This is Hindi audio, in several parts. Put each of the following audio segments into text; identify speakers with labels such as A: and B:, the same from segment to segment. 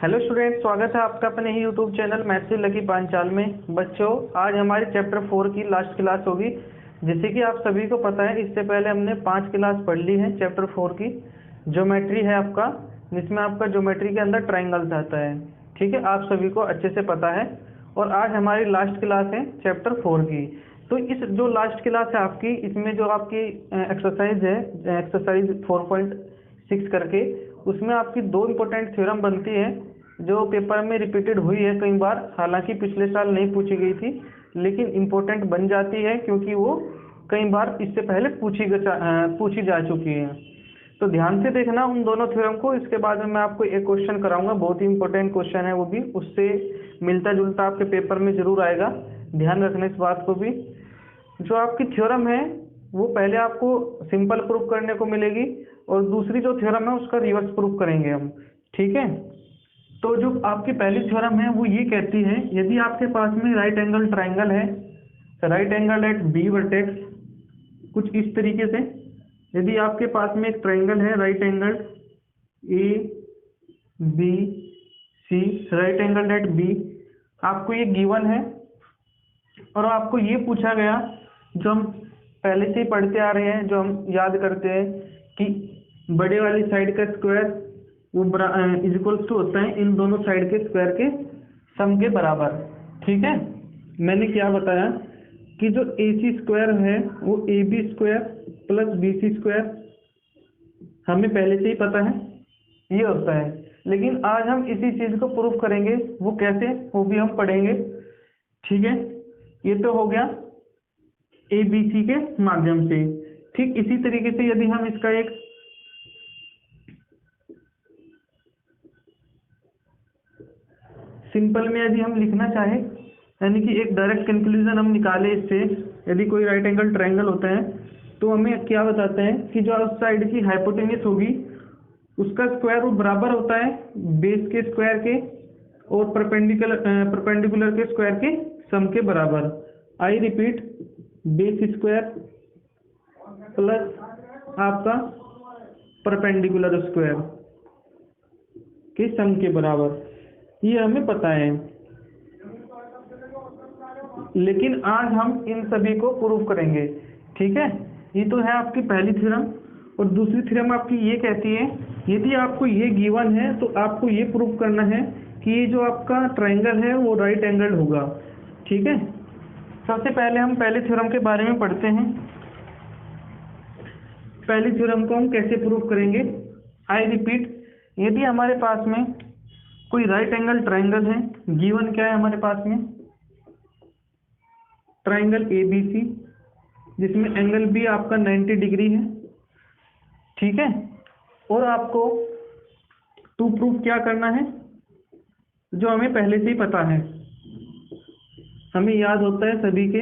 A: हेलो स्टूडेंट, स्वागत है आपका अपने ही YouTube channel maths with Lucky Panchal में। बच्चों, आज हमारी चैप्टर 4 की लास्ट क्लास होगी। जैसे कि आप सभी को पता है, इससे पहले हमने 5 क्लास पढ़ ली है चैप्टर 4 की। ज्योमेट्री है आपका, जिसमें आपका ज्योमेट्री के अंदर ट्राइंगल्स आता है। ठीक है, आप सभी को अच्छे से पता है। और आज हमारी लास्ट क्लास है चैप्टर 4 की। तो इस जो लास्ट क्लास है आपकी, इसमें जो आपकी एक्सरसाइज है, एक्सरसाइज 4.6 करके, उसमें आपकी 2 इम्पोर्टेंट थ्योरम बनती है जो पेपर में रिपीटेड हुई है कई बार। हालांकि पिछले साल नहीं पूछी गई थी, लेकिन इम्पोर्टेंट बन जाती है क्योंकि वो कई बार इससे पहले पूछी जा चुकी है। तो ध्यान से देखना उन दोनों थ्योरम को। इसके बाद में मैं आपको एक क्वेश्चन कराऊंगा, बहुत ही इंपॉर्टेंट क्वेश्चन है वो भी, उससे मिलता जुलता आपके पेपर में जरूर आएगा। ध्यान रखना इस बात को भी। जो आपकी थ्योरम है वो पहले आपको सिंपल प्रूफ करने को मिलेगी, और दूसरी जो थ्योरम है उसका रिवर्स प्रूफ करेंगे हम। ठीक है, तो जो आपकी पहली थ्योरम है वो ये कहती है, यदि आपके पास में राइट एंगल ट्राइंगल है, right angle at B vertex, कुछ इस तरीके से। यदि आपके पास में एक ट्राइंगल है right angle A B C, right angle at B, आपको ये गिवन है और आपको ये पूछा गया, जो हम पहले से ही पढ़ते आ रहे हैं, जो हम याद करते हैं कि बड़े वाली साइड का स्क्वायर वो इज इक्वल्स टू होता है इन दोनों साइड के स्क्वायर के सम के बराबर। ठीक है, मैंने क्या बताया कि जो ए सी स्क्वायर है वो A B square plus B C square, हमें पहले से ही पता है ये होता है। लेकिन आज हम इसी चीज को प्रूफ करेंगे, वो कैसे, वो भी हम पढ़ेंगे। ठीक है, ये तो हो गया ए बी सी के माध्यम से। ठीक इसी तरीके से यदि हम इसका एक सिंपल में यदि हम लिखना चाहे, यानी कि एक डायरेक्ट कंक्लूजन हम निकाले इससे, यदि कोई राइट एंगल ट्रायंगल होता है तो हमें क्या बताते हैं कि जो उस साइड की हाइपोटेन्यूस होगी उसका स्क्वायर वो बराबर होता है बेस के स्क्वायर के और परपेंडिकुलर के स्क्वायर के सम के बराबर। I repeat, base square plus आपका परपेंडिकुलर स्क्वायर के सम के बराबर, ये हमें पता है। लेकिन आज हम इन सभी को प्रूफ करेंगे। ठीक है, ये तो है आपकी पहली थ्योरम। और दूसरी थ्योरम आपकी ये कहती है, यदि आपको ये गिवन है तो आपको ये प्रूफ करना है कि ये जो आपका ट्रायंगल है वो राइट एंगल होगा। ठीक है, सबसे पहले हम पहली थ्योरम के बारे में पढ़ते हैं। पहली थ्योरम को हम कैसे प्रूफ करेंगे। आई रिपीट, यदि हमारे पास में कोई राइट एंगल ट्रायंगल है, गिवन क्या है हमारे पास में, ट्रायंगल ए बी सी, जिसमें एंगल भी आपका 90 डिग्री है। ठीक है, और आपको टू प्रूफ क्या करना है, जो हमें पहले से ही पता है, हमें याद होता है सभी के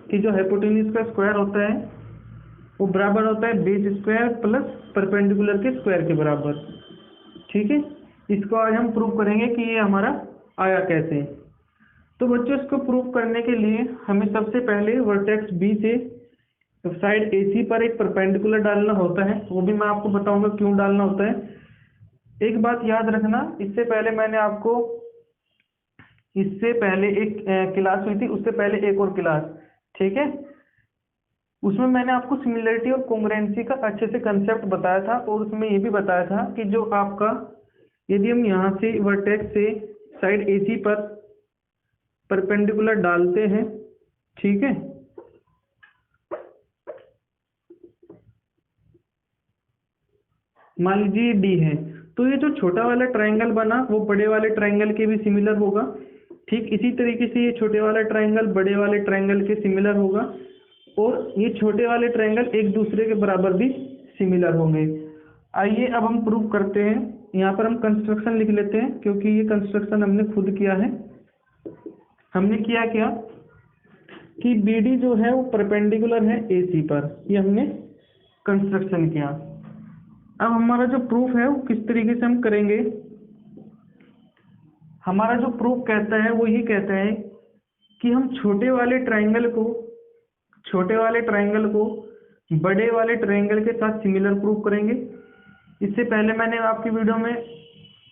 A: कि जो हाइपोटेन्यूज का स्क्वायर होता है वो बराबर होता है बेस स्क्वायर प्लस परपेंडिकुलर के स्क्वायर के बराबर। ठीक है, इसको आज हम प्रूव करेंगे कि ये हमारा आया कैसे। तो बच्चों, इसको प्रूव करने के लिए हमें सबसे पहले वर्टेक्स बी से साइड एसी पर एक परपेंडिकुलर डालना होता है, वो भी मैं आपको बताऊंगा क्यों डालना होता है। एक बात याद रखना, इससे पहले मैंने आपको, इससे पहले एक क्लास हुई थी, उससे पहले एक और क्लास, ठीक है, उसमें मैंने आपको सिमिलरिटी और कॉन्ग्रुएंसी का अच्छे से कंसेप्ट बताया था। और उसमें ये भी बताया था कि जो आपका, यदि हम यहाँ से वर्टेक्स से साइड एसी पर परपेंडिकुलर डालते हैं, ठीक है, मान लीजिए डी है, तो ये जो छोटा वाला ट्रायंगल बना वो बड़े वाले ट्रायंगल के भी सिमिलर होगा। ठीक इसी तरीके से ये छोटे वाला ट्रायंगल बड़े वाले ट्रायंगल के सिमिलर होगा, और ये छोटे वाले ट्रायंगल एक दूसरे के बराबर भी सिमिलर होंगे। आइए अब हम प्रूव करते हैं। यहाँ पर हम कंस्ट्रक्शन लिख लेते हैं, क्योंकि ये कंस्ट्रक्शन हमने खुद किया है। हमने किया क्या कि बी डी जो है वो परपेंडिकुलर है ए सी पर, ये हमने कंस्ट्रक्शन किया। अब हमारा जो प्रूफ है वो किस तरीके से हम करेंगे। हमारा जो प्रूफ कहता है वो ये कहता है कि हम छोटे वाले ट्रायंगल को बड़े वाले ट्रायंगल के साथ सिमिलर प्रूफ करेंगे। इससे पहले मैंने आपकी वीडियो में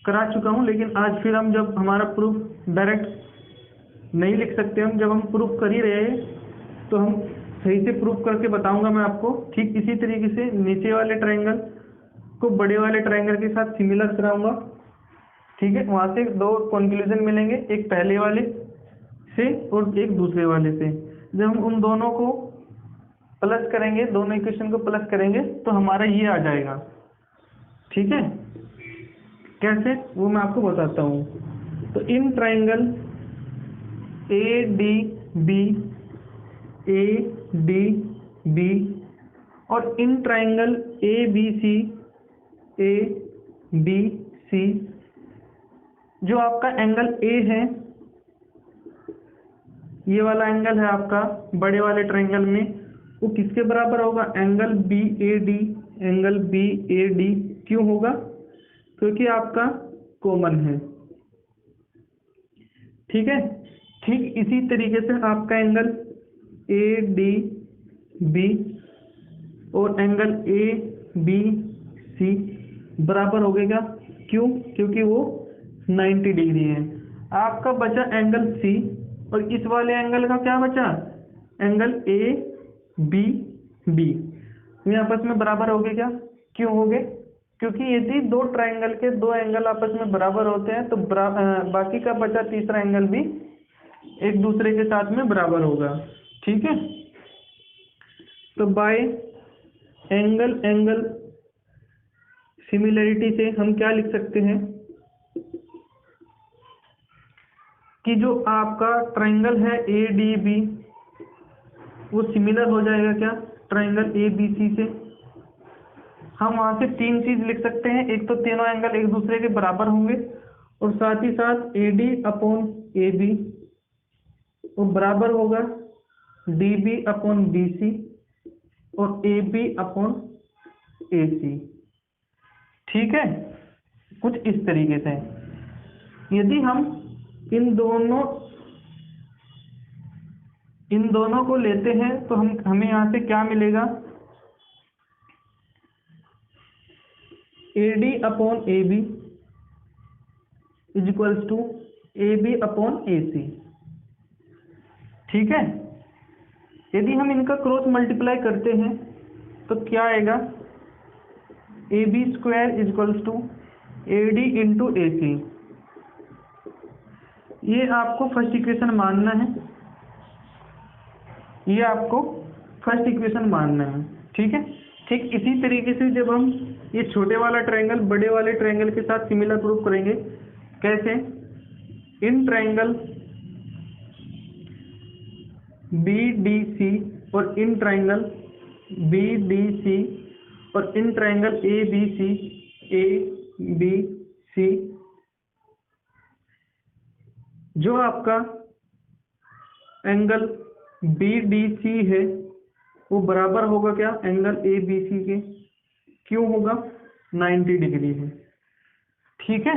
A: करा चुका हूँ, लेकिन आज फिर हम जब हमारा प्रूफ डायरेक्ट नहीं लिख सकते, हम जब हम प्रूफ कर ही रहे हैं तो हम सही से प्रूफ करके बताऊंगा मैं आपको। ठीक इसी तरीके से नीचे वाले ट्रायंगल को बड़े वाले ट्रायंगल के साथ सिमिलर कराऊंगा। ठीक है, वहाँ से दो कंक्लूजन मिलेंगे, एक पहले वाले से और एक दूसरे वाले से। जब हम उन दोनों को प्लस करेंगे, दोनों इक्वेशन को प्लस करेंगे तो हमारा ये आ जाएगा। ठीक है, कैसे वो मैं आपको बताता हूँ। तो in triangle A D B और इन ट्रायंगल ए बी सी, जो आपका एंगल ए है, ये वाला एंगल है आपका बड़े वाले ट्रायंगल में, वो किसके बराबर होगा? Angle B A D. Angle B A D क्यों होगा? क्योंकि आपका कॉमन है। ठीक है, ठीक इसी तरीके से आपका एंगल ए डी बी और एंगल ए बी सी बराबर हो गएगा। क्यों? क्योंकि वो 90 डिग्री है। आपका बचा एंगल सी, और इस वाले एंगल का क्या बचा? Angle A B B. ये आपस में बराबर हो गए क्या? क्यों हो गए? क्योंकि यदि दो ट्रायंगल के दो एंगल आपस में बराबर होते हैं तो बाकी का बचा तीसरा एंगल भी एक दूसरे के साथ में बराबर होगा। ठीक है, तो बाय एंगल सिमिलरिटी से हम क्या लिख सकते हैं कि जो आपका ट्रायंगल है ए डी बी वो सिमिलर हो जाएगा क्या? ट्रायंगल ए बी सी से। हम वहां से तीन चीज लिख सकते हैं। एक तो तीनों एंगल एक दूसरे के बराबर होंगे, और साथ ही साथ A D upon A B और बराबर होगा D B upon B C और A B upon A C. ठीक है, कुछ इस तरीके से। यदि हम इन दोनों को लेते हैं तो हमें यहां से क्या मिलेगा? A D upon A B is equals to A B upon A C. ठीक है, यदि हम इनका क्रॉस मल्टीप्लाई करते हैं तो क्या आएगा? A B square is equals to A D into A C. ये आपको फर्स्ट इक्वेशन मानना है, ये आपको फर्स्ट इक्वेशन मानना है। ठीक है, ठीक इसी तरीके से जब हम ये छोटे वाला ट्रायंगल बड़े वाले ट्रायंगल के साथ सिमिलर प्रूफ करेंगे। कैसे? In triangle B D C और in triangle B D C और इन ट्रायंगल ए बी सी, जो आपका एंगल बी डी सी है वो बराबर होगा क्या? एंगल ए बी सी के। क्यों होगा? 90 डिग्री है। ठीक है,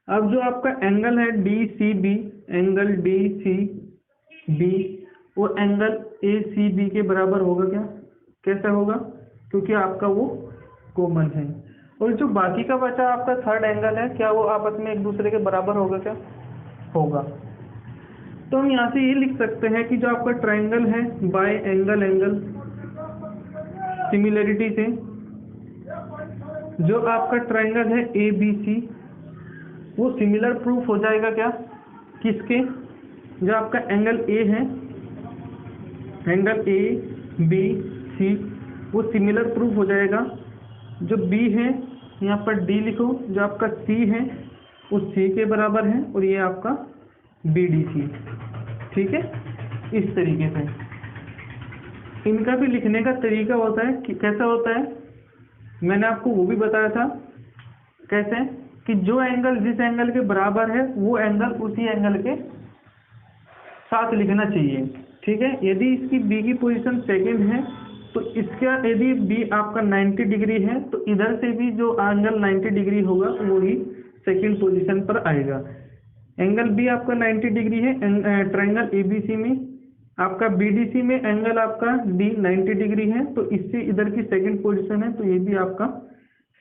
A: अब जो आपका एंगल है D C B, angle D C B वो एंगल ए सी बी के बराबर होगा क्या? कैसा होगा? क्योंकि आपका वो कॉमन है। और जो बाकी का बचा आपका थर्ड एंगल है, क्या वो आपस में एक दूसरे के बराबर होगा क्या? होगा। तो हम यहाँ से ये लिख सकते हैं कि जो आपका ट्रायंगल है बाय एंगल सिमिलरिटी से, जो आपका ट्रायंगल है ए बी सी वो सिमिलर प्रूफ हो जाएगा क्या? किसके? जो आपका एंगल ए है, एंगल ए बी सी वो सिमिलर प्रूफ हो जाएगा। जो बी है यहाँ पर डी लिखो, जो आपका सी है वो सी के बराबर है, और ये आपका बी डी सी। ठीक है, इस तरीके से इनका भी लिखने का तरीका होता है कि कैसा होता है, मैंने आपको वो भी बताया था। कैसे? कि जो एंगल जिस एंगल के बराबर है वो एंगल उसी एंगल के साथ लिखना चाहिए। ठीक है, यदि इसकी बी की पोजीशन सेकंड है तो इसका यदि बी आपका 90 डिग्री है तो इधर से भी जो एंगल 90 डिग्री होगा वही सेकंड पोजीशन पर आएगा। एंगल बी आपका 90 डिग्री है ट्रायंगल एबीसी में, आपका बीडीसी में एंगल आपका डी 90 डिग्री है, तो इससे इधर की सेकंड पोजीशन है तो ये भी आपका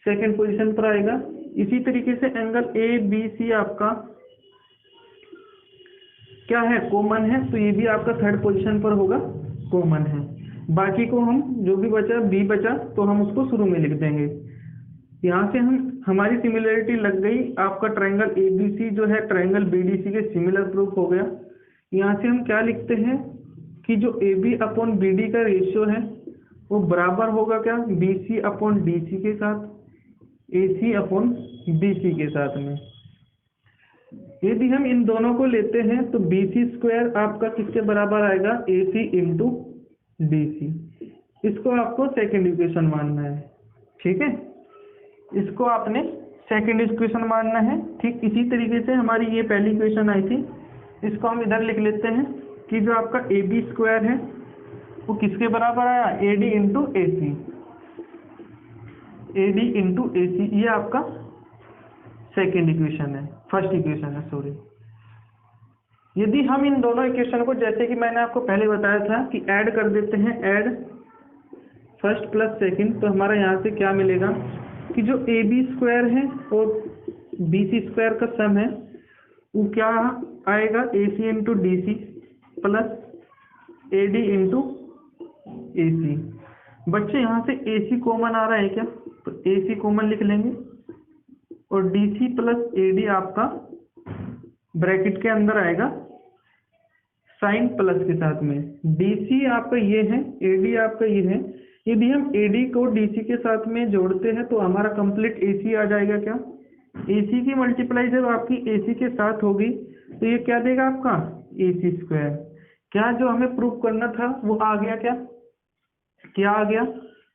A: सेकंड पोजीशन पर आएगा। इसी तरीके से एंगल ए बी सी आपका क्या है, कॉमन है, तो ये भी आपका थर्ड पोजीशन पर होगा, कॉमन है। बाकी को हम जो भी बचा बी बचा तो हम उसको शुरू में लिख देंगे। यहाँ से हम हमारी सिमिलरिटी लग गई, आपका ट्रायंगल ए बी सी जो है ट्रायंगल बी डी सी के सिमिलर प्रूफ हो गया। यहाँ से हम क्या लिखते हैं कि जो A B upon B D का रेशियो है वो बराबर होगा क्या, B C upon D C के साथ, ए सी अपॉन बी सी के साथ में। यदि हम इन दोनों को लेते हैं तो बी सी स्क्वायर आपका किसके बराबर आएगा, ए सी इंटू डी सी। इसको आपको सेकेंड इक्वेशन मानना है, ठीक है, इसको आपने सेकेंड इक्वेशन मानना है। ठीक इसी तरीके से हमारी ये पहली इक्वेशन आई थी, इसको हम इधर लिख लेते हैं कि जो आपका ए बी स्क्वायर है वो किसके बराबर आया, A D into A C, A D into A C, ये आपका सेकेंड इक्वेशन है, फर्स्ट इक्वेशन है सॉरी। यदि हम इन दोनों इक्वेशन को जैसे कि मैंने आपको पहले बताया था कि ऐड कर देते हैं, ऐड फर्स्ट प्लस सेकंड, तो हमारा यहाँ से क्या मिलेगा कि जो ए बी स्क्वायर है और बी सी स्क्वायर का सम है वो क्या आएगा, A C into D C plus A D into A C. बच्चे यहाँ से ए सी कॉमन आ रहा है क्या, तो ए सी कॉमन लिख लेंगे और D C plus A D आपका ब्रैकेट के अंदर आएगा साइन प्लस के साथ में। डी सी आपका ये है, ए डी आपका ये है। यदि हम ए डी को डी सी के साथ में जोड़ते हैं तो हमारा कंप्लीट ए सी आ जाएगा क्या, ए सी की मल्टीप्लाई जब आपकी ए सी के साथ होगी तो ये क्या देगा आपका, ए सी स्क्वायर। क्या जो हमें प्रूव करना था वो आ गया, क्या आ गया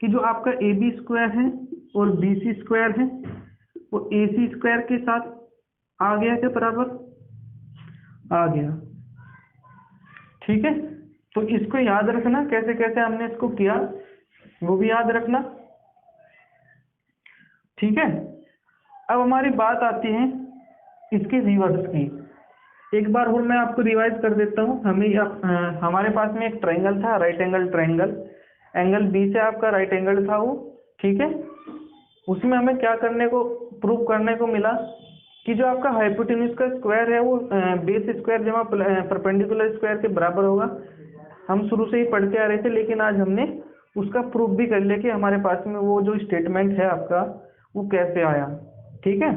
A: कि जो आपका ए बी स्क्वायर है और बी सी स्क्वायर है वो ए सी स्क्वायर के साथ आ गया क्या, बराबर आ गया, ठीक है। तो इसको याद रखना, कैसे कैसे हमने इसको किया वो भी याद रखना, ठीक है। अब हमारी बात आती है इसके रिवर्स की। एक बार और मैं आपको रिवाइज कर देता हूँ। हमारे पास में एक ट्रायंगल था, right angle triangle, angle B से आपका राइट एंगल था वो, ठीक है। उसमें हमें क्या करने को, प्रूव करने को मिला कि जो आपका हाइपोटेन्यूज का स्क्वायर है वो बेस स्क्वायर जमा परपेंडिकुलर स्क्वायर के बराबर होगा। हम शुरू से ही पढ़ते आ रहे थे, लेकिन आज हमने उसका प्रूफ भी कर लिया कि हमारे पास में वो जो स्टेटमेंट है आपका वो कैसे आया, ठीक है।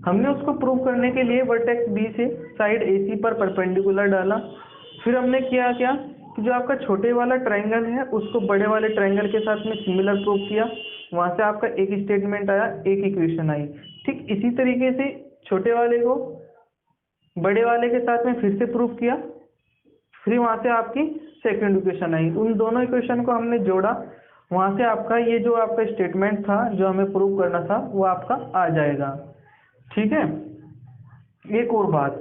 A: हमने उसको प्रूव करने के लिए वर्टेक्स बी से साइड ए सी पर परपेंडिकुलर डाला। फिर हमने किया क्या कि जो आपका छोटे वाला ट्रायंगल है उसको बड़े वाले ट्रायंगल के साथ में सिमिलर प्रूव किया, वहां से आपका एक स्टेटमेंट आया, एक इक्वेशन आई। ठीक इसी तरीके से छोटे वाले को बड़े वाले के साथ में फिर से प्रूव किया, फिर वहां से आपकी सेकंड इक्वेशन आई। उन दोनों इक्वेशन को हमने जोड़ा, वहां से आपका ये जो आपका स्टेटमेंट था जो हमें प्रूव करना था वो आपका आ जाएगा, ठीक है। एक और बात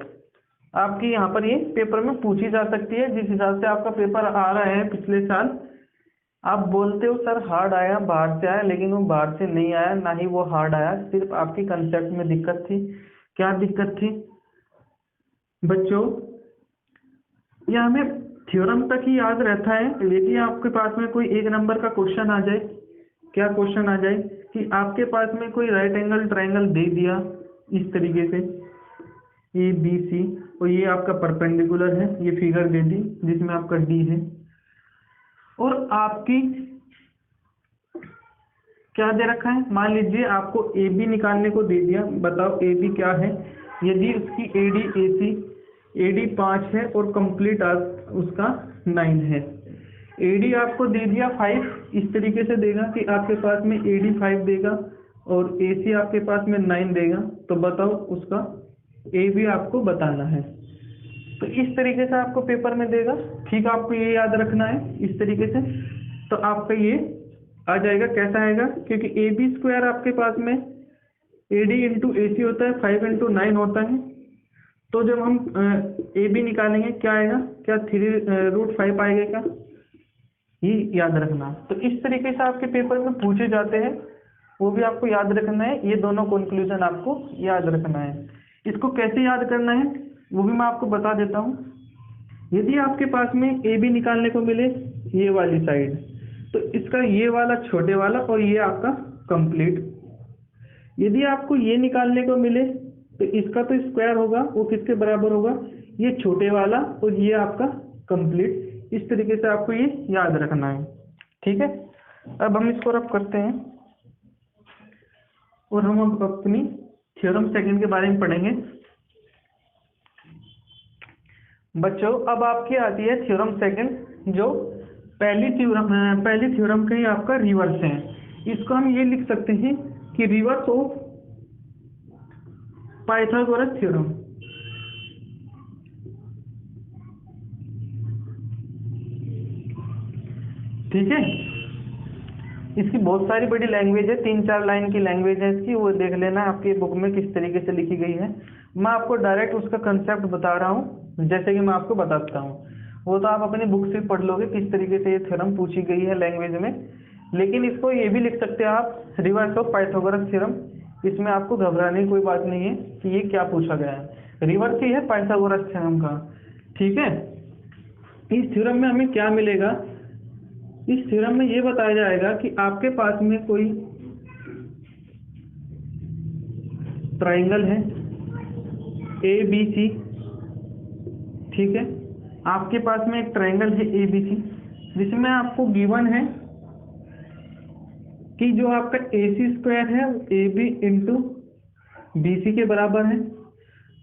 A: आपकी यहाँ पर ये पेपर में पूछी जा सकती है, जिस हिसाब से आपका पेपर आ रहा है पिछले साल, आप बोलते हो सर हार्ड आया, बाहर से आया, लेकिन वो बाहर से नहीं आया, ना ही वो हार्ड आया, सिर्फ आपकी कंसेप्ट में दिक्कत थी। क्या दिक्कत थी बच्चों, यह हमें थ्योरम तक ही याद रहता है। यदि आपके पास में कोई एक नंबर का क्वेश्चन आ जाए, क्या क्वेश्चन आ जाए कि आपके पास में कोई राइट एंगल ट्रायंगल दे दिया इस तरीके से ए बी सी, और ये आपका परपेंडिकुलर है, ये फिगर दे दी जिसमें आपका डी है, और आपकी क्या दे रखा है, मान लीजिए आपको ए बी निकालने को दे दिया। बताओ ए बी क्या है, यदि उसकी A D A C, A D 5 है और कंप्लीट उसका 9 है, ए डी आपको दे दिया 5, इस तरीके से देगा कि आपके पास में ए डी 5 देगा और ए सी आपके पास में 9 देगा। तो बताओ उसका ए बी आपको बताना है। तो इस तरीके से आपको पेपर में देगा, ठीक, आपको ये याद रखना है इस तरीके से। तो आपका ये आ जाएगा, कैसा आएगा, क्योंकि ए बी स्क्वायर आपके पास में ए डी इंटू ए सी होता है, 5 इंटू 9 होता है। तो जब हम ए बी निकालेंगे क्या आएगा, क्या 3√5 आएगा क्या, ये याद रखना। तो इस तरीके से आपके पेपर में पूछे जाते हैं, वो भी आपको याद रखना है। ये दोनों कंक्लूजन आपको याद रखना है। इसको कैसे याद करना है वो भी मैं आपको बता देता हूँ। यदि आपके पास में ए बी निकालने को मिले ये वाली साइड, तो इसका ये वाला छोटे वाला और ये आपका कंप्लीट, यदि आपको ये निकालने को मिले तो इसका तो स्क्वायर होगा, वो किसके बराबर होगा, ये छोटे वाला और ये आपका कंप्लीट। इस तरीके से आपको ये याद रखना है, ठीक है। अब हम इसको रब करते हैं और हम अब अपनी थ्योरम सेकंड के बारे में पढ़ेंगे। बच्चों अब आपकी आती है थ्योरम सेकंड, जो पहली थ्योरम का ही आपका रिवर्स है। इसको हम ये लिख सकते हैं कि रिवर्स ऑफ पाइथागोरस थ्योरम। ठीक है, इसकी बहुत सारी बड़ी लैंग्वेज है, 3-4 लाइन की लैंग्वेज है इसकी, वो देख लेना आपकी बुक में किस तरीके से लिखी गई है। मैं आपको डायरेक्ट उसका कंसेप्ट बता रहा हूँ, जैसे कि मैं आपको बताता हूँ, वो तो आप अपनी बुक से पढ़ लोगे किस तरीके से ये थ्योरम पूछी गई है लैंग्वेज में। लेकिन इसको ये भी लिख सकते हैं आप रिवर्स ऑफ पाइथागोरस थ्योरम। इसमें आपको घबराने की कोई बात नहीं है कि ये क्या पूछा गया है, रिवर्स ही है पाइथागोरस थ्योरम का। ठीक है, इस थ्योरम में हमें क्या मिलेगा, इस थ्योरम में ये बताया जाएगा कि आपके पास में कोई ट्राइंगल है ABC। ठीक है, आपके पास में एक ट्राइंगल है ABC, जिसमें आपको गिवन है कि जो आपका AC स्क्वायर है AB इंटू BC के बराबर है।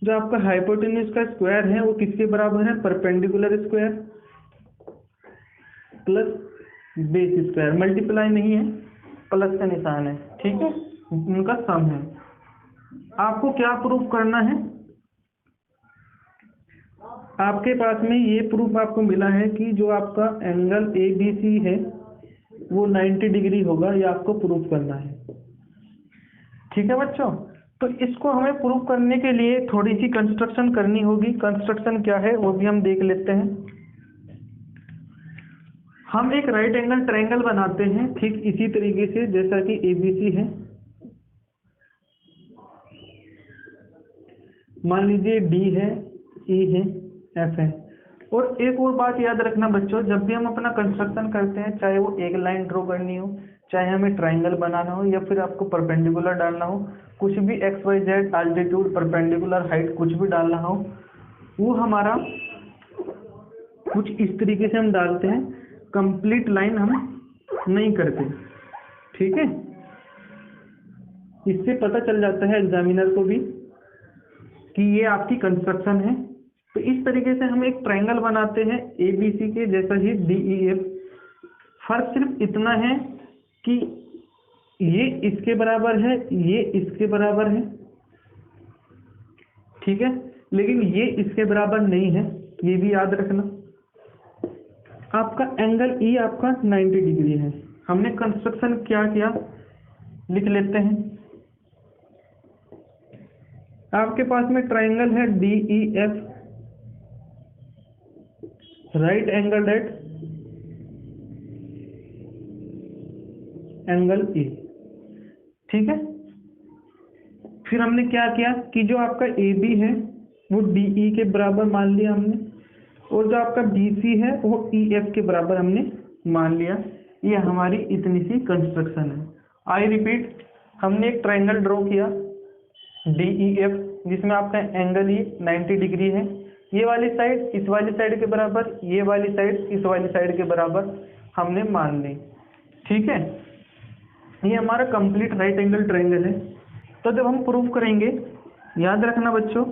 A: जो आपका हाइपोटेन्यूज का स्क्वायर है वो किसके बराबर है, perpendicular square plus base square. Multiply नहीं है, प्लस का निशान है, ठीक है, उनका सम है। आपको क्या प्रूफ करना है, आपके पास में ये प्रूफ आपको मिला है कि जो आपका एंगल ABC है वो 90 डिग्री होगा, ये आपको प्रूफ करना है। ठीक है बच्चों, तो इसको हमें प्रूफ करने के लिए थोड़ी सी कंस्ट्रक्शन करनी होगी। कंस्ट्रक्शन क्या है वो भी हम देख लेते हैं। हम एक राइट एंगल ट्रायंगल बनाते हैं ठीक इसी तरीके से जैसा कि ABC है। मान लीजिए D है, E है, F है। और एक और बात याद रखना बच्चों, जब भी हम अपना कंस्ट्रक्शन करते हैं, चाहे वो एक लाइन ड्रॉ करनी हो, चाहे हमें ट्रायंगल बनाना हो, या फिर आपको परपेंडिकुलर डालना हो, कुछ भी XYZ अल्टीट्यूड परपेंडिकुलर हाइट कुछ भी डालना हो, वो हमारा कुछ इस तरीके से हम डालते हैं, कंप्लीट लाइन हम नहीं करते। ठीक है, इससे पता चल जाता है एग्जामिनर को भी कि ये आपकी कंस्ट्रक्शन है। तो इस तरीके से हम एक ट्रायंगल बनाते हैं ABC के जैसा ही DEF। फर्क सिर्फ इतना है कि ये इसके बराबर है, ये इसके बराबर है, ठीक है, लेकिन ये इसके बराबर नहीं है, ये भी याद रखना। आपका एंगल E आपका 90 डिग्री है। हमने कंस्ट्रक्शन क्या किया लिख लेते हैं। आपके पास में ट्रायंगल है DEF, right angle at angle E। ठीक है, फिर हमने क्या किया कि जो आपका AB है वो DE के बराबर मान लिया हमने, और जो आपका BC है वो EF के बराबर हमने मान लिया। ये हमारी इतनी सी कंस्ट्रक्शन है। आई रिपीट, हमने एक ट्रायंगल ड्रॉ किया DEF जिसमें आपका एंगल E 90 डिग्री है, ये वाली साइड इस वाली साइड के बराबर, ये वाली साइड इस वाली साइड के बराबर हमने मान ली। ठीक है, ये हमारा कंप्लीट राइट एंगल ट्रायंगल है। तो जब हम प्रूफ करेंगे, याद रखना बच्चों,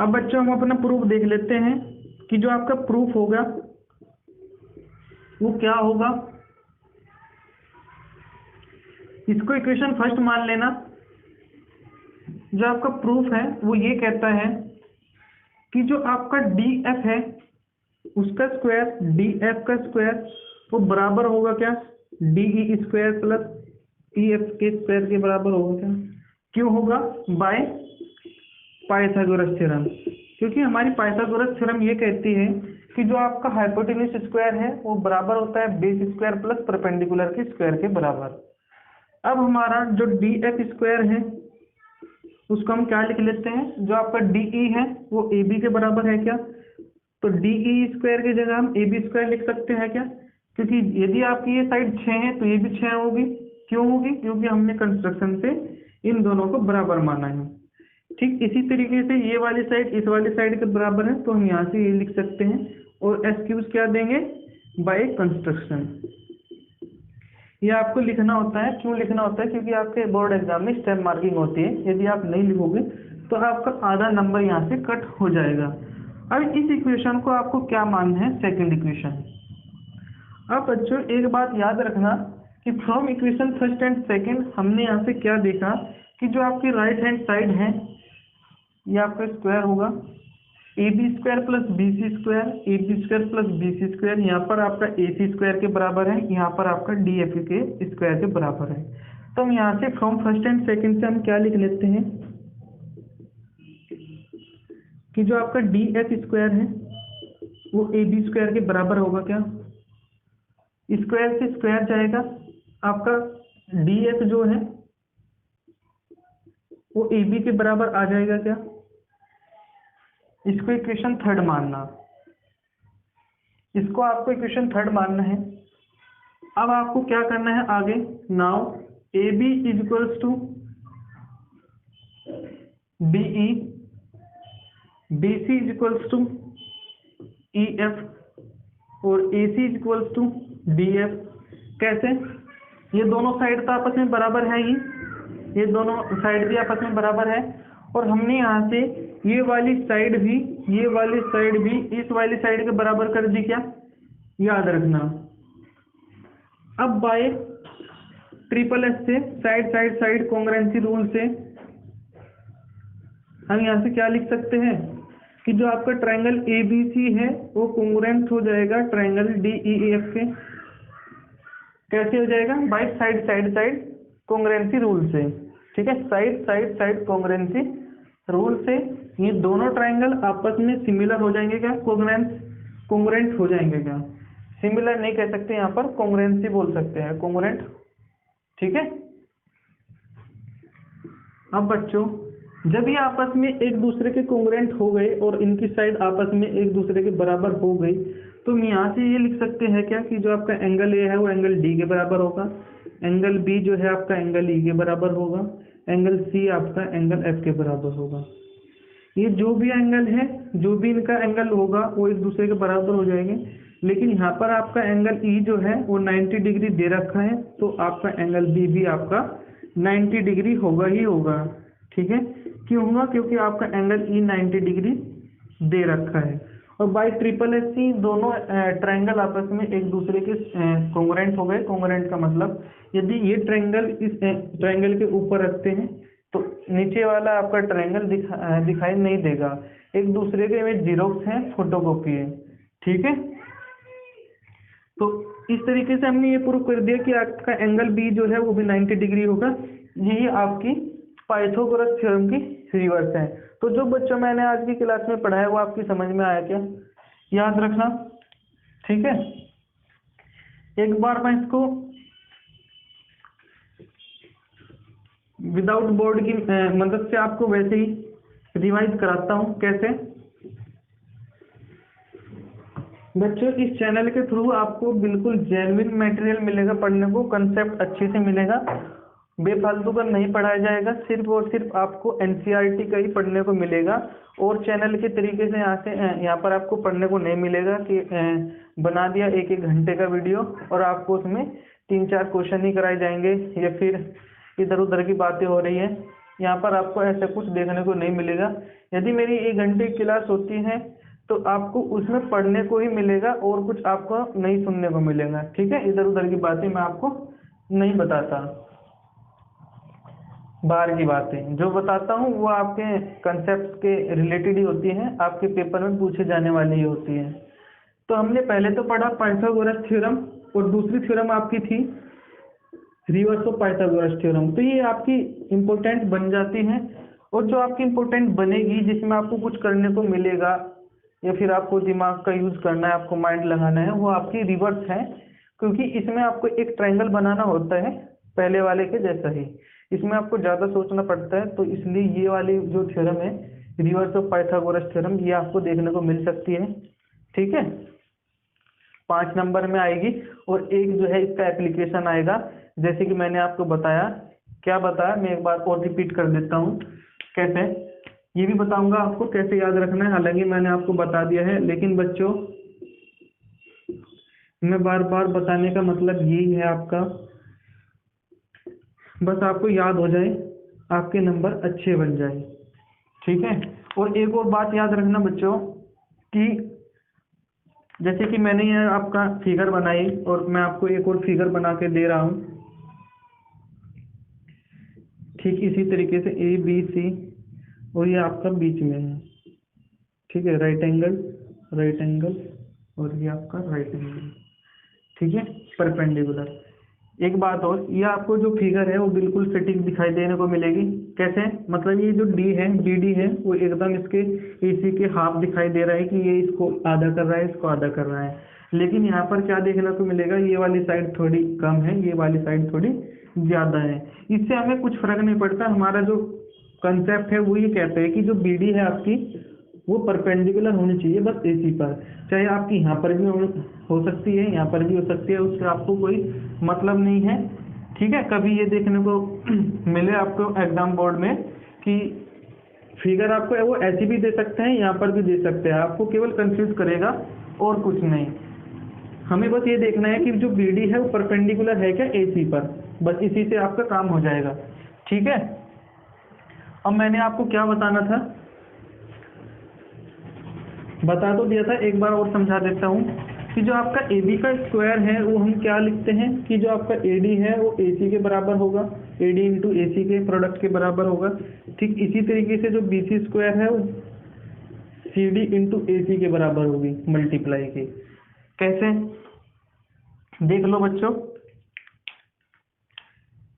A: अब बच्चों हम अपना प्रूफ देख लेते हैं कि जो आपका प्रूफ होगा वो क्या होगा। इसको इक्वेशन फर्स्ट मान लेना। जो आपका प्रूफ है वो ये कहता है कि जो आपका DF है उसका स्क्वायर DF का स्क्वायर वो बराबर होगा क्या, DE स्क्वायर प्लस EF के स्क्वायर के बराबर होगा क्या। क्यों होगा, बाय पाइथागोरस थ्योरम, क्योंकि हमारी पाइथागोरस थ्योरम ये कहती है कि जो आपका हाइपोटेन्यूज स्क्वायर है वो बराबर होता है बेस स्क्वायर प्लस परपेंडिकुलर के स्क्वायर के बराबर। अब हमारा जो DF स्क्वायर है उसको हम क्या लिख लेते हैं, जो आपका DE है वो AB के बराबर है क्या, तो DE स्क्वायर की जगह हम AB स्क्वायर लिख सकते हैं क्या, क्योंकि यदि आपकी ये साइड 6 है तो ये भी 6 होगी। क्यों होगी, क्योंकि हमने कंस्ट्रक्शन से इन दोनों को बराबर माना है। ठीक इसी तरीके से ये वाली साइड इस वाली साइड के बराबर है, तो हम यहाँ से ये लिख सकते हैं। और एक्सक्यूज क्या देंगे, बाय कंस्ट्रक्शन। ये आपको लिखना होता है, क्यों लिखना होता है, क्योंकि आपके बोर्ड एग्जाम में स्टेप मार्किंग होती है। यदि आप नहीं लिखोगे तो आपका आधा नंबर यहाँ से कट हो जाएगा। अब इस इक्वेशन को आपको क्या मानना है, सेकंड इक्वेशन। अब बच्चों एक बात याद रखना कि from equation first and second हमने यहाँ से क्या देखा कि जो आपकी राइट हैंड साइड है ये आपका स्क्वायर होगा, A B square plus B C square, A B square plus B C square, यहाँ पर आपका ए सी स्क्वायर के बराबर है, यहाँ पर आपका डी एफ के स्क्वायर के बराबर है। तो हम यहाँ से फ्रॉम फर्स्ट एंड सेकंड से हम क्या लिख लेते हैं कि जो आपका डी एफ स्क्वायर है वो ए बी स्क्वायर के बराबर होगा। क्या स्क्वायर से स्क्वायर जाएगा, आपका डी एफ जो है वो ए बी के बराबर आ जाएगा। क्या इसको इक्वेशन थर्ड मानना, इसको आपको इक्वेशन थर्ड मानना है। अब आपको क्या करना है आगे, now A B is equals to D E, B C is equals to E F और A C is equals to D F. कैसे, ये दोनों साइड तो आपस में बराबर है ही, ये दोनों साइड भी आपस में बराबर है। और हमने यहाँ से ये वाली साइड भी इस वाली साइड के बराबर कर दी। क्या याद रखना। अब बाय ट्रिपल एस से साइड कॉन्ग्रुएंसी रूल से हम यहाँ से क्या लिख सकते हैं कि जो आपका ट्रायंगल ए बी सी है वो कॉन्ग्रुएंट हो जाएगा ट्रायंगल डी ई एफ के। कैसे हो जाएगा, बाय साइड कॉन्ग्रुएंसी रूल से। ठीक है, साइड कॉन्ग्रुएंसी रूल से ये दोनों ट्रायंगल आपस में सिमिलर हो जाएंगे। क्या कॉन्ग्रुएंट हो जाएंगे। क्या सिमिलर नहीं कह सकते, यहाँ पर कॉन्ग्रुएंसी बोल सकते हैं, कॉन्ग्रुएंट। ठीक है। अब बच्चों जब ये आपस में एक दूसरे के कॉन्ग्रुएंट हो गए और इनकी साइड आपस में एक दूसरे के बराबर हो गई, तो हम यहाँ से ये लिख सकते हैं क्या कि जो आपका एंगल ए है वो एंगल डी के बराबर होगा, एंगल बी जो है आपका एंगल ई के बराबर होगा, एंगल सी आपका एंगल एफ के बराबर होगा। ये जो भी एंगल है, जो भी इनका एंगल होगा वो एक दूसरे के बराबर हो जाएंगे। लेकिन यहाँ पर आपका एंगल ई जो है वो 90 डिग्री दे रखा है, तो आपका एंगल बी भी आपका 90 डिग्री होगा ही होगा। ठीक है, क्यों होगा, क्योंकि आपका एंगल ई 90 डिग्री दे रखा है। और बाय ट्रिपल एस सी दोनों ट्रायंगल आपस में एक दूसरे के कॉन्ग्रुएंट हो गए। कॉन्ग्रुएंट का मतलब यदि ये ट्रायंगल इस ट्रायंगल के ऊपर रखते हैं तो नीचे वाला आपका ट्रायंगल दिखाई नहीं देगा, एक दूसरे के में जीरोक्स हैं, फोटोकॉपी है। ठीक है, तो इस तरीके से हमने ये प्रूव कर दिया कि आपका एंगल बी जो है वो भी 90 डिग्री होगा। यही आपकी पाइथागोरस थ्योरम की रिवर्स है। तो जो बच्चों मैंने आज की क्लास में पढ़ाया वो आपकी समझ में आया क्या, याद रखना। ठीक है, एक बार मैं इसको विदाउट बोर्ड की मदद से आपको वैसे ही रिवाइज कराता हूँ। कैसे बच्चों, इस चैनल के थ्रू आपको बिल्कुल जेन्युइन मटेरियल मिलेगा पढ़ने को, कंसेप्ट अच्छे से मिलेगा, बेफालतू का नहीं पढ़ाया जाएगा, सिर्फ और सिर्फ आपको एनसीईआरटी का ही पढ़ने को मिलेगा। और चैनल के तरीके से यहाँ पर आपको पढ़ने को नहीं मिलेगा कि बना दिया एक घंटे का वीडियो और आपको उसमें 3-4 क्वेश्चन ही कराए जाएंगे या फिर इधर उधर की बातें हो रही है। यहाँ पर आपको ऐसा कुछ देखने को नहीं मिलेगा। यदि मेरी 1 घंटे की क्लास होती है तो आपको उसमें पढ़ने को ही मिलेगा और कुछ आपको नहीं सुनने को मिलेगा। ठीक है, इधर उधर की बातें मैं आपको नहीं बताता, बाहर की बातें जो बताता हूँ वो आपके कंसेप्ट के रिलेटेड ही होती हैं, आपके पेपर में पूछे जाने वाली ही होती हैं। तो हमने पहले तो पढ़ा पाइथागोरस थ्योरम और दूसरी थ्योरम आपकी थी रिवर्स ऑफ पाइथागोरस थ्योरम। तो ये आपकी इम्पोर्टेंट बन जाती हैं और जो आपकी इम्पोर्टेंट बनेगी जिसमें आपको कुछ करने को मिलेगा या फिर आपको दिमाग का यूज करना है, आपको माइंड लगाना है, वो आपकी रिवर्स है। क्योंकि इसमें आपको एक ट्रायंगल बनाना होता है पहले वाले के जैसा ही, इसमें आपको ज़्यादा सोचना पड़ता है। तो इसलिए ये वाली जो थ्योरम है रिवर्स ऑफ पाइथागोरस थ्योरम, ये आपको देखने को मिल सकती है। ठीक है, 5 नंबर में आएगी और एक जो है इसका एप्लीकेशन आएगा, जैसे कि मैंने आपको बताया क्या बताया, मैं एक बार और रिपीट कर देता हूँ कैसे। ये भी बताऊंगा आपको कैसे याद रखना है, हालांकि मैंने आपको बता दिया है, लेकिन बच्चों मैं बार बार बताने का मतलब यही है आपका, बस आपको याद हो जाए, आपके नंबर अच्छे बन जाए, ठीक है। और एक और बात याद रखना बच्चों कि जैसे कि मैंने ये आपका फिगर बनाई और मैं आपको एक और फिगर बना के दे रहा हूँ, ठीक इसी तरीके से ए बी सी, और ये आपका बीच में है, ठीक है, राइट एंगल और ये आपका राइट एंगल, ठीक है, परपेंडिकुलर। एक बात और, ये आपको जो फिगर है वो बिल्कुल सटीक दिखाई देने को मिलेगी। कैसे, मतलब ये जो डी है, BD है, वो एकदम इसके AC के हाफ दिखाई दे रहा है कि ये इसको आधा कर रहा है, इसको आधा कर रहा है। लेकिन यहाँ पर क्या देखने को मिलेगा, ये वाली साइड थोड़ी कम है, ये वाली साइड थोड़ी ज़्यादा है। इससे हमें कुछ फर्क नहीं पड़ता, हमारा जो कंसेप्ट है वो ये कहता है कि जो BD है आपकी वो परपेंडिकुलर होनी चाहिए बस AC पर, चाहे आपकी यहाँ पर भी हो सकती है, यहाँ पर भी हो सकती है, उससे आपको कोई मतलब नहीं है, ठीक है। कभी ये देखने को मिले आपको एग्जाम बोर्ड में कि फिगर आपको वो ऐसी भी दे सकते हैं, यहाँ पर भी दे सकते हैं, आपको केवल कंफ्यूज करेगा और कुछ नहीं। हमें बस ये देखना है कि जो BD है वो परपेंडिकुलर है क्या AC पर, बस इसी से आपका काम हो जाएगा, ठीक है। अब मैंने आपको क्या बताना था, बता तो दिया था, एक बार और समझा देता हूँ कि जो आपका AB का स्क्वायर है वो हम क्या लिखते हैं कि जो आपका AD है वो AC के बराबर होगा, AD इंटू AC के प्रोडक्ट के बराबर होगा। ठीक इसी तरीके से जो BC स्क्वायर है वो CD इंटू AC के बराबर होगी मल्टीप्लाई की। कैसे, देख लो बच्चों,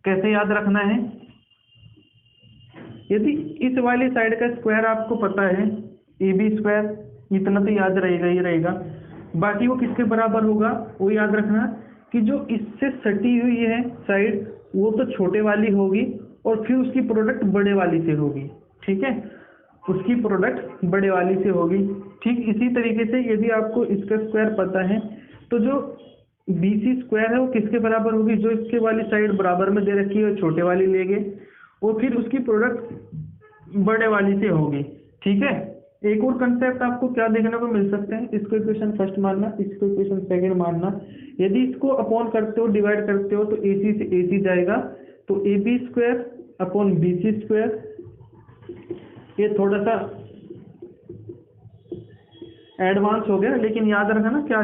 A: कैसे याद रखना है। यदि इस वाली साइड का स्क्वायर आपको पता है AB स्क्वायर, इतना तो याद रहेगा ही रहेगा, बाकी वो किसके बराबर होगा वो याद रखना कि जो इससे सटी हुई है साइड वो तो छोटे वाली होगी और फिर उसकी प्रोडक्ट बड़े वाली से होगी, ठीक है, उसकी प्रोडक्ट बड़े वाली से होगी। ठीक इसी तरीके से यदि आपको इसका स्क्वायर पता है तो जो BC स्क्वायर है वो किसके बराबर होगी, जो इसके वाली साइड बराबर में दे रखी है छोटे वाली लेंगे और फिर उसकी प्रोडक्ट बड़े वाली से होगी, ठीक है। एक और कंसेप्ट आपको क्या देखने को मिल सकते हैं, इसको इक्वेशन फर्स्ट मानना, इसको इक्वेशन सेकंड मानना। यदि इसको अपॉन करते हो, डिवाइड करते हो तो AC से AC जाएगा, तो AB square upon BC square, ये थोड़ा सा एडवांस हो गया, लेकिन याद रखना ना क्या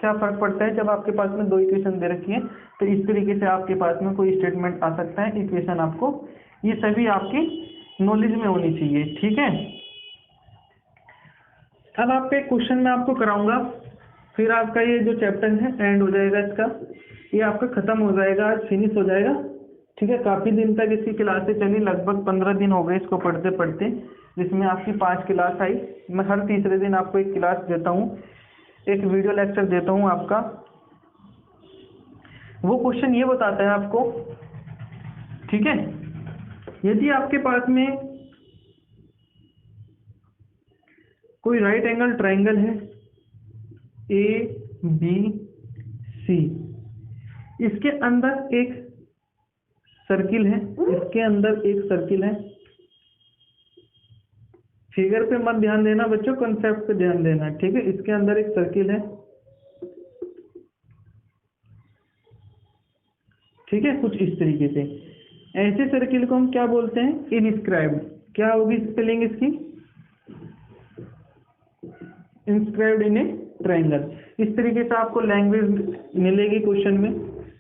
A: क्या फर्क पड़ता है जब आपके पास में दो इक्वेशन दे रखी है, तो इस तरीके से आपके पास में कोई स्टेटमेंट आ सकता है, इक्वेशन आपको, ये सभी आपकी नॉलेज में होनी चाहिए, ठीक है। अब आपका एक क्वेश्चन मैं आपको कराऊंगा, फिर आपका ये जो चैप्टर है एंड हो जाएगा, इसका ये आपका खत्म हो जाएगा, आज फिनिश हो जाएगा, ठीक है। काफ़ी दिन तक इसकी क्लासें चली, लगभग 15 दिन हो गए इसको पढ़ते पढ़ते, जिसमें आपकी 5 क्लास आई। मैं हर तीसरे दिन आपको एक क्लास देता हूँ, एक वीडियो लेक्चर देता हूँ आपका। वो क्वेश्चन ये बताता है आपको, ठीक है, यदि आपके पास में कोई राइट एंगल ट्राइंगल है ABC, इसके अंदर एक सर्किल है, इसके अंदर एक सर्किल है, फिगर पे मत ध्यान देना बच्चों, कॉन्सेप्ट पे ध्यान देना, ठीक है। इसके अंदर एक सर्किल है, ठीक है, कुछ इस तरीके से। ऐसे सर्किल को हम क्या बोलते हैं, इनस्क्राइब्ड। क्या होगी स्पेलिंग इसकी, इंस्क्राइब्ड इन ए ट्रायंगल। इस तरीके से आपको लैंग्वेज मिलेगी क्वेश्चन में,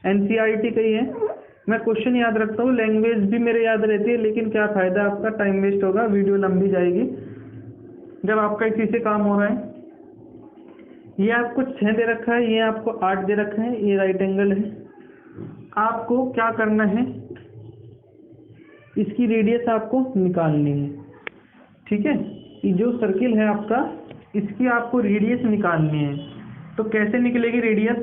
A: NCERT का ही है। मैं क्वेश्चन याद रखता हूँ, लैंग्वेज भी मेरे याद रहती है, लेकिन क्या फायदा, आपका टाइम वेस्ट होगा, वीडियो लंबी जाएगी जब आपका इसी से काम हो रहा है। ये आपको 6 दे रखा है, ये आपको 8 दे रखा है, ये राइट एंगल है। आपको क्या करना है, इसकी रेडियस आपको निकालनी है, ठीक है। ये जो सर्किल है आपका, इसकी आपको रेडियस निकालनी है। तो कैसे निकलेगी रेडियस,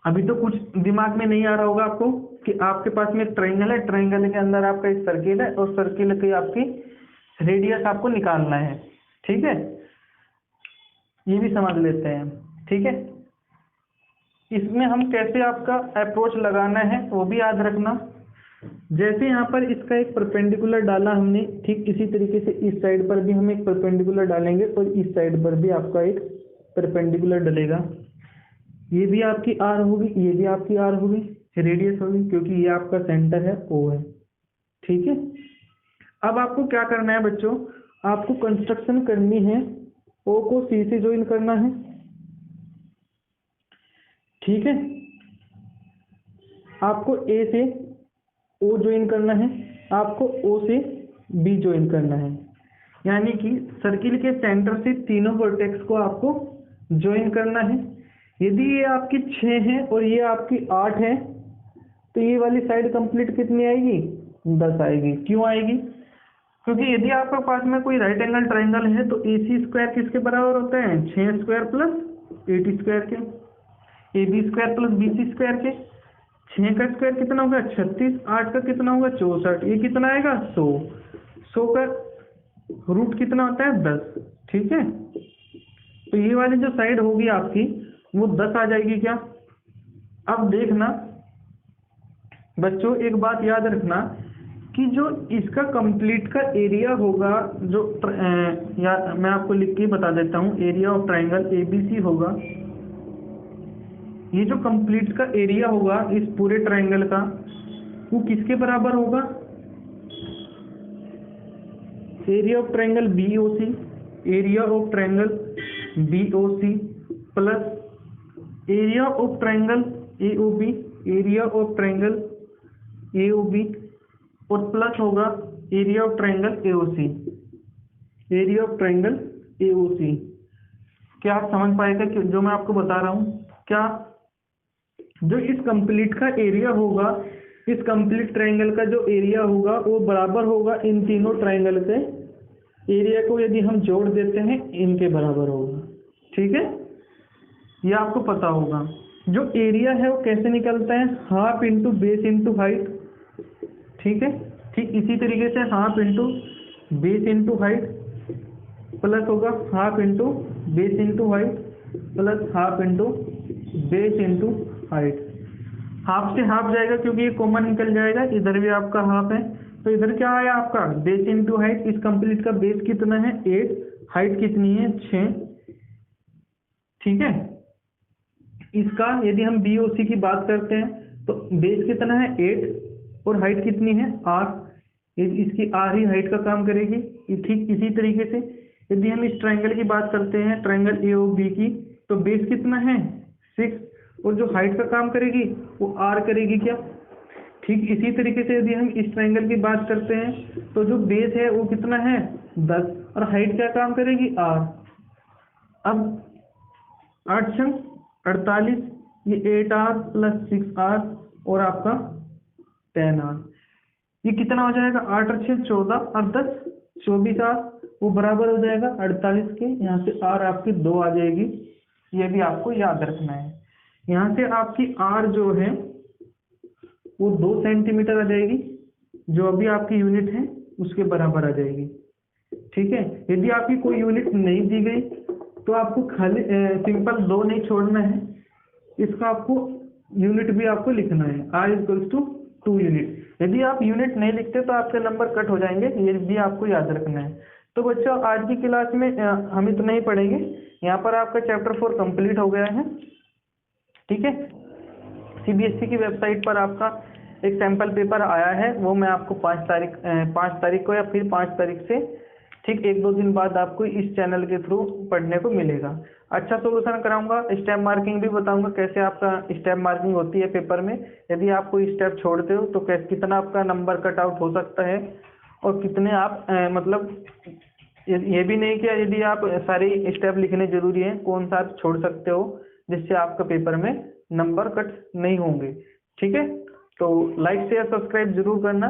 A: अभी तो कुछ दिमाग में नहीं आ रहा होगा आपको कि आपके पास में एक ट्रायंगल है, ट्रायंगल के अंदर आपका एक सर्किल है और सर्किल की आपकी रेडियस आपको निकालना है, ठीक है। ये भी समझ लेते हैं, ठीक है। इसमें हम कैसे आपका अप्रोच लगाना है वो भी याद रखना। जैसे यहाँ पर इसका एक परपेंडिकुलर डाला हमने, ठीक इसी तरीके से इस साइड पर भी हम एक परपेंडिकुलर डालेंगे और इस साइड पर भी आपका एक परपेंडिकुलर डलेगा। ये भी आपकी आर होगी, ये भी आपकी आर होगी, रेडियस होगी, क्योंकि ये आपका सेंटर है ओ है। ठीक है, अब आपको क्या करना है बच्चों, आपको कंस्ट्रक्शन करनी है, ओ को सी से ज्वाइन करना है। ठीक है, आपको ए से ओ ज्वाइन करना है, आपको ओ से बी ज्वाइन करना है, यानी कि सर्किल के सेंटर से तीनों वर्टेक्स को आपको ज्वाइन करना है। यदि ये आपकी 6 है और ये आपकी 8 है तो ये वाली साइड कंप्लीट कितनी आएगी, 10 आएगी। क्यों आएगी, क्योंकि यदि आपके पास में कोई राइट एंगल ट्राइंगल है तो ए सी स्क्वायर किसके बराबर होता है, 6 स्क्वायर प्लस 8 स्क्वायर के, A B square plus B C square के। 6 का स्क्वायर कितना होगा 36, 8 का कितना होगा 64, ये कितना आएगा 100, 100 का रूट कितना होता है 10। ठीक है, तो ये वाली जो साइड होगी आपकी वो 10 आ जाएगी क्या। अब देखना बच्चों, एक बात याद रखना कि जो इसका कंप्लीट का एरिया होगा, जो या मैं आपको लिख के बता देता हूँ, एरिया ऑफ ट्राइंगल एबीसी होगा। ये जो कंप्लीट का एरिया होगा इस पूरे ट्राइंगल का वो किसके बराबर होगा, area of triangle BOC, area of triangle BOC plus area of triangle AOB, area of triangle AOB और प्लस होगा area of triangle AOC, area of triangle AOC. क्या आप समझ पाएगा कि जो मैं आपको बता रहा हूँ, क्या जो इस कंप्लीट का एरिया होगा, इस कंप्लीट ट्राइंगल का जो एरिया होगा वो बराबर होगा इन तीनों ट्राइंगल के एरिया को यदि हम जोड़ देते हैं इनके बराबर होगा। ठीक है, ये आपको पता होगा। जो एरिया है वो कैसे निकलता है, half into base into height. ठीक है, ठीक इसी तरीके से half into base into height plus होगा half into base into height plus half into base into height. Half से हाफ जाएगा क्योंकि ये कॉमन निकल जाएगा, इधर भी आपका हाफ है, तो इधर क्या आया आपका बेस इंटू हाइट। इस कंप्लीट का बेस कितना है 8, हाइट कितनी है 6। ठीक है, इसका यदि हम बी ओ सी की बात करते हैं तो बेस कितना है 8 और हाइट कितनी है r, इसकी r ही हाइट का काम करेगी। ठीक इसी तरीके से यदि हम इस ट्राइंगल की बात करते हैं, ट्राइंगल ए ओ बी की, तो बेस कितना है 6 और जो हाइट का काम करेगी वो r करेगी क्या। ठीक इसी तरीके से यदि हम इस ट्राइंगल की बात करते हैं तो जो बेस है वो कितना है 10 और हाइट क्या काम करेगी r। अब 8 छंग 48, ये 8r प्लस 6r और आपका 10r, ये कितना हो जाएगा 8 और 6 14 और 10 24r, वो बराबर हो जाएगा 48 के। यहाँ से r आपकी 2 आ जाएगी, ये भी आपको याद रखना है। यहाँ से आपकी r जो है वो 2 सेंटीमीटर आ जाएगी, जो अभी आपकी यूनिट है उसके बराबर आ जाएगी। ठीक है, यदि आपकी कोई यूनिट नहीं दी गई तो आपको खाली सिंपल 2 नहीं छोड़ना है, इसका आपको यूनिट भी आपको लिखना है, r इक्वल्स टू 2 यूनिट। यदि आप यूनिट नहीं लिखते तो आपके नंबर कट हो जाएंगे, ये भी आपको याद रखना है। तो बच्चों आज की क्लास में हम इतना ही पढ़ेंगे, यहाँ पर आपका चैप्टर 4 कंप्लीट हो गया है। ठीक है, सीबीएसई की वेबसाइट पर आपका एक सैंपल पेपर आया है, वो मैं आपको 5 तारीख को या फिर 5 तारीख से ठीक 1-2 दिन बाद आपको इस चैनल के थ्रू पढ़ने को मिलेगा। अच्छा सोल्यूशन कराऊंगा, स्टेप मार्किंग भी बताऊंगा कैसे आपका स्टेप मार्किंग होती है पेपर में। यदि आप कोई स्टेप छोड़ते हो तो कितना आपका नंबर कट आउट हो सकता है और कितने आप मतलब ये भी नहीं कि यदि आप सारे स्टेप लिखने जरूरी है, कौन सा आप छोड़ सकते हो जिससे आपका पेपर में नंबर कट नहीं होंगे। ठीक है, तो लाइक शेयर सब्सक्राइब जरूर करना।